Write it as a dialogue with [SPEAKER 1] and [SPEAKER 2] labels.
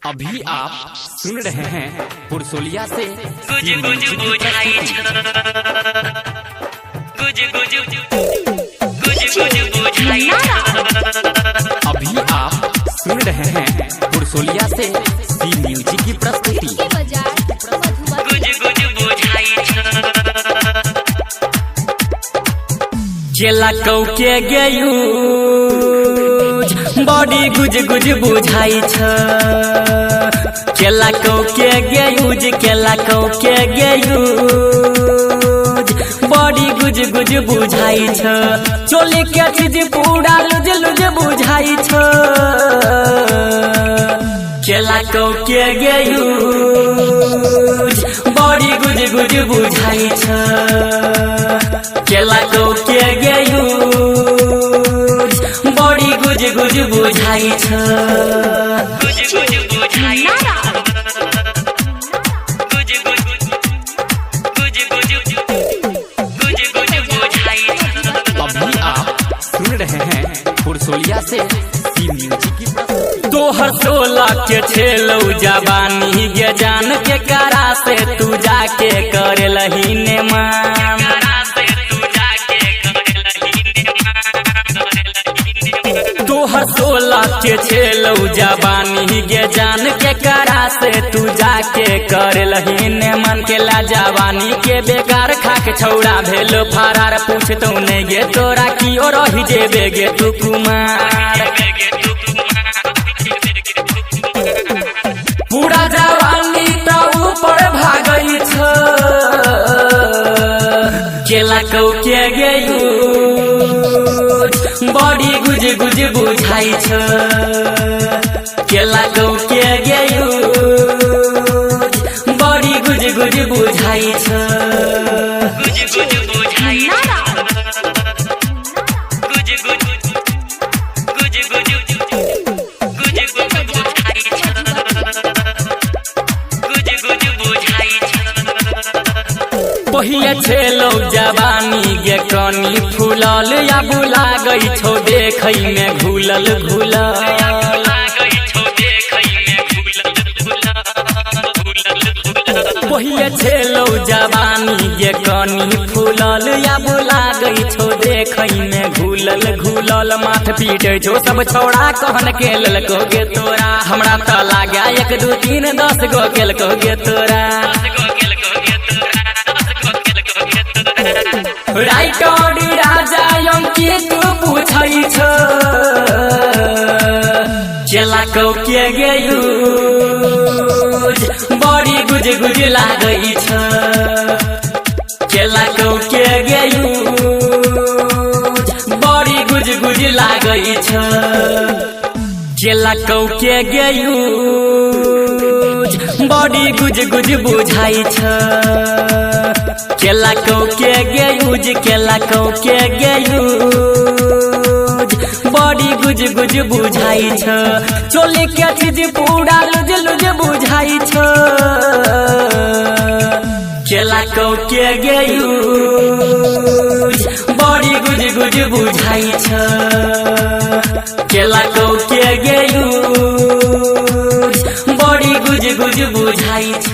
[SPEAKER 1] अभी आप सुन रहे हैं पुरसोलिया से
[SPEAKER 2] गुज गुज बुझाई गुज गुज गुज गुज बुझाई।
[SPEAKER 1] अभी आप सुन रहे हैं पुरसोलिया से सी म्यूजिक की प्रस्तुति।
[SPEAKER 2] गुज गुज बुझाई
[SPEAKER 3] केला कौ के गयू बॉडी गुज गुज बुझाई छ। केला कौ के गयूज केला कौ के गयूज बॉडी गुज गुज बुझाई छ। चोली के चीज पूरा लुज लुज बुझाई छ। केला कौ के गयूज बॉडी गुज गुज बुझाई छ। केला कौ के गयूज बॉडी गुज गुज बुझाई छ।
[SPEAKER 2] गुज गुज बुझाई गुज गुज गुज गुज गुज गुज बुझाई।
[SPEAKER 1] अभी आप सुन रहे हैं पुरसोलिया से सी म्यूजिक की प्रस्तुति।
[SPEAKER 3] तोहर 16 के छेलौ जवानी गे जान के करा से तू जाके कर लही ने मान। तोहर 16 के छेलौ जवानी गे जान के करा से तू जाके कर लही ने मन। के ला जवानी के बेकार खाक छौड़ा भेलो फरार पूछतौ नहीं गे तोरा की और रही जेबे गे तू कुमार। पूरा जवानी तो ऊपर भागई छ। केला कौ के गयूज बॉडी गुज गुज बुझाई छ। केला कौ के गयूज बॉडी गुज गुज बुझाई छ।
[SPEAKER 2] गुज गुज बुझाई गुज गुज गुज गुज गुज गुज बुझाई गुज गुज बुझाई।
[SPEAKER 3] पहिले छेलौ जवानी गे कनी फूलल या बुला गई छौ देखै में घुलल घुलल। पहिले छेलौ जवानी गे कनी फूलल या बुला गई छौ देखै में घुलल घुलल। माथ पीटे छौ सब छौड़ा कहन के ललको गे तोरा। हमरा त लाग्या 1 2 3 10 गो केलको गे तोरा। राइटर राजा अंकित पूछै छ। केला कौ के गयूज बॉडी गुज गुज लागै छ। केला कौ के गयूज बॉडी गुज गुज लागै छ। केला कौ के गयूज बॉडी गुज गुज बुझाई छ। केला कौ के गयूज केला कौ के गयूज बॉडी गुज गुज बुझाई छ। चोली के चीज पूरा लुज लुज बुझाई छ। केला कौ के गयूज बॉडी गुज गुज बुझाई छ। केला कौ के गयूज बॉडी गुज गुज बुझाई छ।